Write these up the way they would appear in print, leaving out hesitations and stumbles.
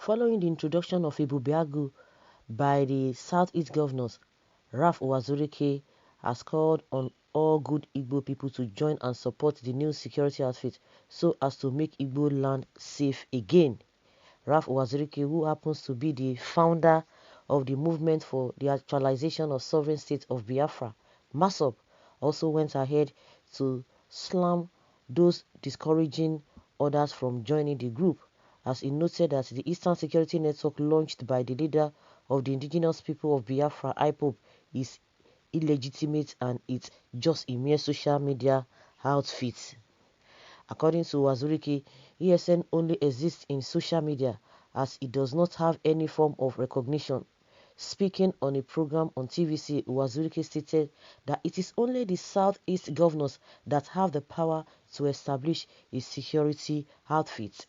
Following the introduction of Ibubiagu by the Southeast governors, Ralph Uwazurike has called on all good Igbo people to join and support the new security outfit so as to make Igbo land safe again. Ralph Uwazurike, who happens to be the founder of the movement for the actualization of sovereign state of Biafra, MASOB, also went ahead to slam those discouraging others from joining the group, as he noted that the Eastern Security Network launched by the leader of the indigenous people of Biafra, IPOB, is illegitimate and it's just a mere social media outfit. According to Uwazurike, ESN only exists in social media as it does not have any form of recognition. Speaking on a program on TVC, Uwazurike stated that it is only the Southeast governors that have the power to establish a security outfit.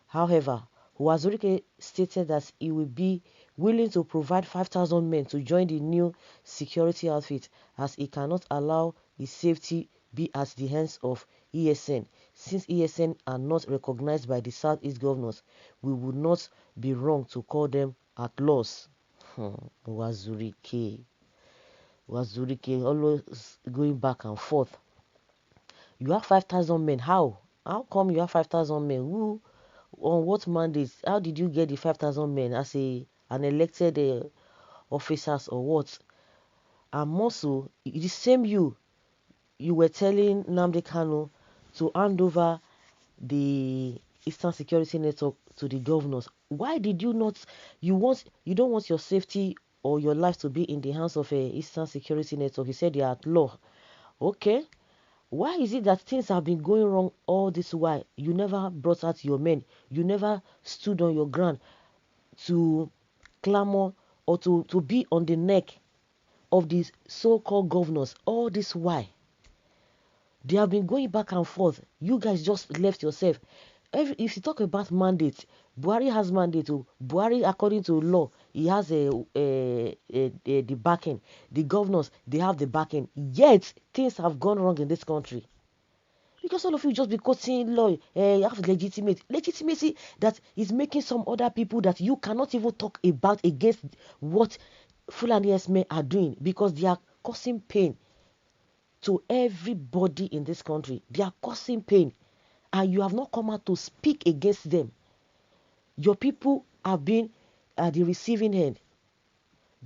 However, Uwazurike stated that he will be willing to provide 5,000 men to join the new security outfit, as he cannot allow his safety be at the hands of ESN. Since ESN are not recognized by the Southeast governors, we would not be wrong to call them at loss. Uwazurike always going back and forth. You have 5,000 men. How come you have 5,000 men? Who, on what mandate? How did you get the 5,000 men as an elected officers or what? And also, the same you were telling Nnamdi Kanu to hand over the Eastern Security Network to the governors. Why did you not? You don't want your safety or your life to be in the hands of a Eastern Security Network. You said they are at law. Okay. Why is it that things have been going wrong all this while? You never brought out your men. You never stood on your ground to clamor or to be on the neck of these so-called governors all this while. They have been going back and forth. You guys just left yourself. If you talk about mandate, Buhari has mandate. Buhari, according to law, he has the backing. The governors, they have the backing. Yet, things have gone wrong in this country. Because all of you just be quoting law, you have legitimacy that is making some other people that you cannot even talk about against what Fulani men are doing, because they are causing pain to everybody in this country. They are causing pain, and you have not come out to speak against them. Your people have been at the receiving end.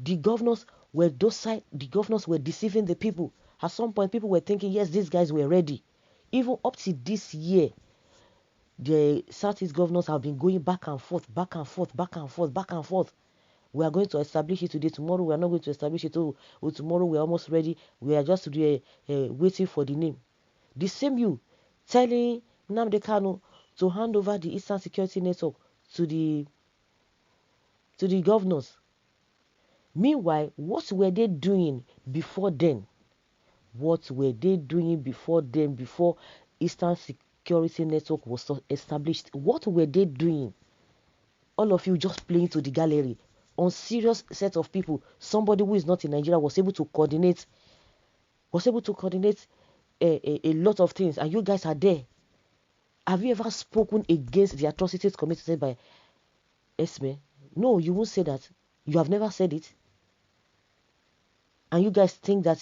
The governors were docile. The governors were deceiving the people. At some point, people were thinking, yes, these guys were ready. Even up to this year, the Southeast governors have been going back and forth, back and forth, back and forth, back and forth. We are going to establish it today. Tomorrow, we are not going to establish it. Tomorrow, we are almost ready. We are just waiting for the name. The same you telling Nnamdi Kanu to hand over the Eastern Security Network to the governors. Meanwhile, what were they doing before then? What were they doing before then, before Eastern Security Network was established? What were they doing? All of you just playing to the gallery. On serious set of people, somebody who is not in Nigeria was able to coordinate a lot of things, and you guys are there. Have you ever spoken against the atrocities committed by Esme? No, you won't say that. You have never said it. And you guys think that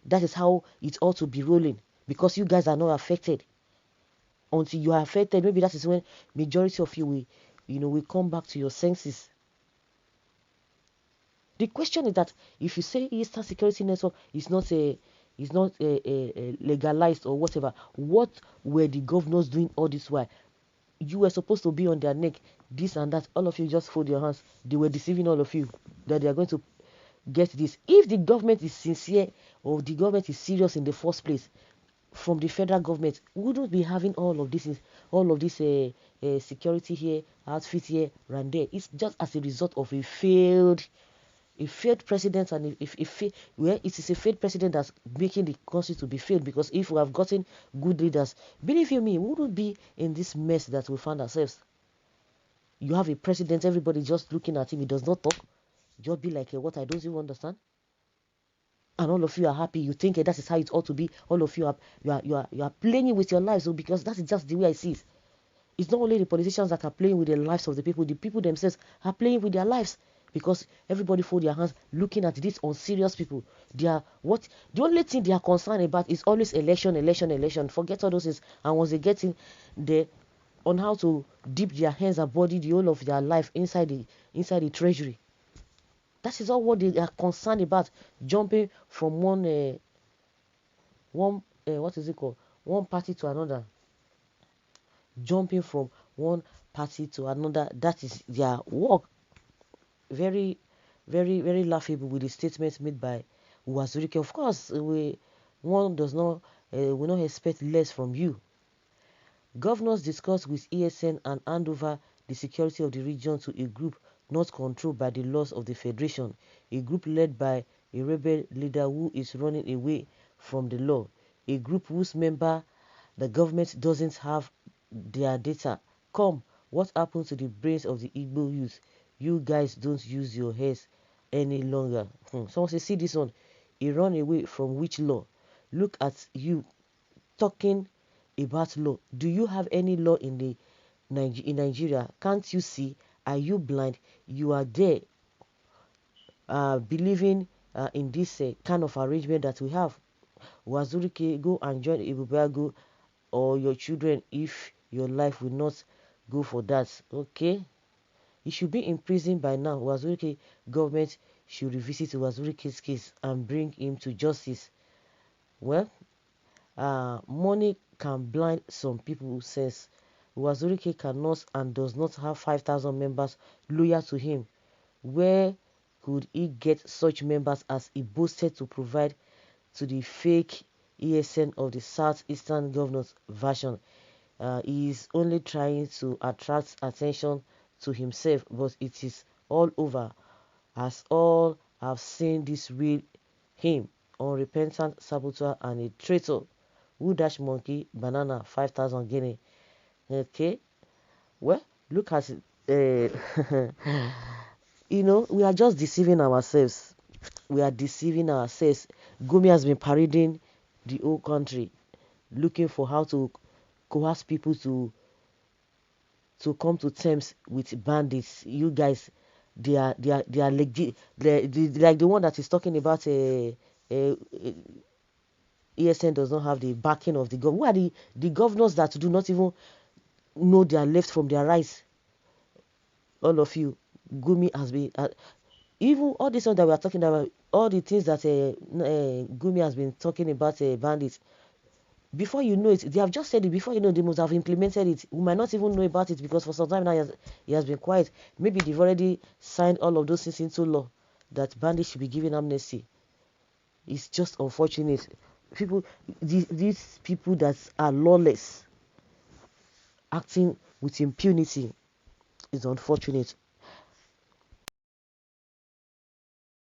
that is how it ought to be rolling, because you guys are not affected. Until you are affected, maybe that is when majority of you will come back to your senses. The question is that if you say Eastern Security Network is not legalized or whatever, what were the governors doing all this while? You were supposed to be on their neck, this and that. All of you just fold your hands. They were deceiving all of you that they are going to get this. If the government is sincere or the government is serious in the first place, from the federal government, we wouldn't be having all of this security here, outfit here, and there. It's just as a result of a failed president, and it is a failed president that's making the country to be failed. Because if we have gotten good leaders, believe you me, we wouldn't be in this mess that we found ourselves. You have a president, everybody just looking at him, he does not talk. Just be like, what, I don't even understand. And all of you are happy. You think that is how it ought to be. All of you are playing with your lives, because that is just the way I see it. It's not only the politicians that are playing with the lives of the people themselves are playing with their lives, because everybody fold their hands looking at these unserious people. They are what the only thing they are concerned about is always election, election, election. Forget all those things. And once they get in there on how to dip their hands and body the whole of their life inside the treasury. That is all what they are concerned about. Jumping from one what is it called? One party to another. Jumping from one party to another. That is their work. Very, very, very laughable with the statements made by Uwazurike. Of course, one does not will not expect less from you. Governors discussed with ESN and hand over the security of the region to a group not controlled by the laws of the Federation, a group led by a rebel leader who is running away from the law, a group whose member the government doesn't have their data. Come, what happened to the brains of the Igbo youth? You guys don't use your heads any longer. Someone say, see this one. He run away from which law? Look at you talking about law. Do you have any law in Nigeria? Can't you see? Are you blind? You are there believing in this kind of arrangement that we have. Uwazurike, go and join Ibubago or your children if your life will not go for that. Okay? He should be in prison by now. Uwazurike government should revisit Uwazurike's case and bring him to justice. Well, money can blind some people, says Uwazurike cannot and does not have 5,000 members loyal to him. Where could he get such members as he boasted to provide to the fake ESN of the Southeastern Governors version? He is only trying to attract attention to himself, but it is all over, as all have seen this real him, unrepentant saboteur and a traitor. Who dash monkey banana 5,000 guinea? Okay, well, look at it. We are just deceiving ourselves. We are deceiving ourselves. Gumi has been parading the whole country, looking for how to coerce people to come to terms with bandits. You guys, they are legit. Like the one that is talking about ESN does not have the backing of the government. Who are the governors that do not even know their left from their right? All of you, Gumi has been even all this one that we are talking about, all the things that Gumi has been talking about bandits. Before you know it, they have just said it. Before you know, they must have implemented it. We might not even know about it because for some time now he has been quiet. Maybe they've already signed all of those things into law that bandits should be given amnesty. It's just unfortunate. These people that are lawless, acting with impunity, is unfortunate.